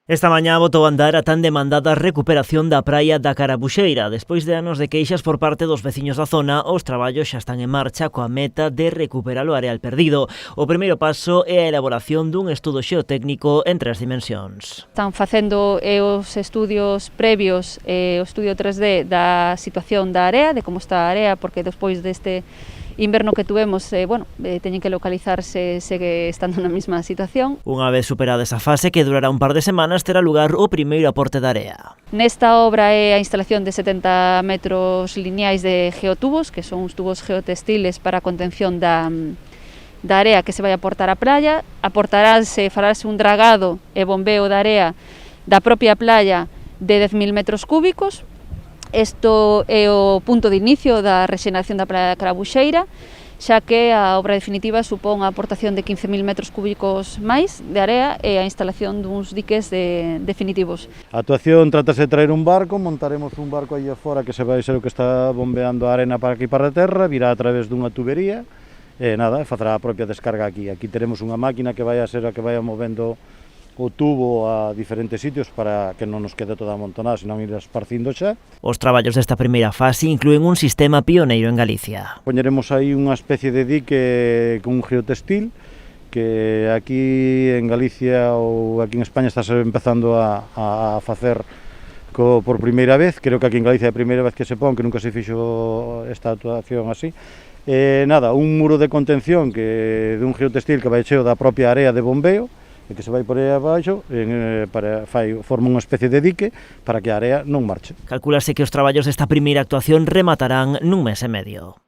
Esta mañá botou a andar a tan demandada recuperación da praia da Carabuxeira. Despois de anos de queixas por parte dos veciños da zona, os traballos xa están en marcha coa meta de recuperar o areal perdido. O primeiro paso é a elaboración dun estudo xeotécnico en 3 dimensións. Están facendo os estudios previos, o estudio 3D da situación da area, de como está a area, porque despois deste inverno que tuvemos, teñen que localizarse, segue estando na mesma situación. Unha vez superada esa fase, que durará un par de semanas, terá lugar o primeiro aporte da area. Nesta obra é a instalación de 70 metros lineais de geotubos, que son uns tubos geotextiles para a contención da area que se vai aportar á playa. Farase un dragado e bombeo da area da propia playa de 10.000 metros cúbicos. Isto é o punto de inicio da rexeneración da praia da Carabuxeira, xa que a obra definitiva supón a aportación de 15.000 metros cúbicos máis de area e a instalación duns diques definitivos. A actuación trátase de traer un barco, montaremos un barco aí afora que se vai ser o que está bombeando a arena para aquí para a terra, virá a través dunha tubería e facerá a propia descarga aquí. Aquí teremos unha máquina que vai a ser a que vai movendo o tubo a diferentes sitios para que non nos quede toda amontonada, senón ir esparcindo xa. Os traballos desta primeira fase inclúen un sistema pioneiro en Galicia. Poñeremos aí unha especie de dique con un geotextil que aquí en Galicia ou aquí en España está empezando a facer por primeira vez. Creo que aquí en Galicia é a primeira vez que se pon, que nunca se fixo esta actuación así. Un muro de contención dun geotextil que vai cheo da propia área de bombeo, e que se vai por aí abaixo, forma unha especie de dique para que a area non marche. Calculase que os traballos desta primeira actuación rematarán nun mes e medio.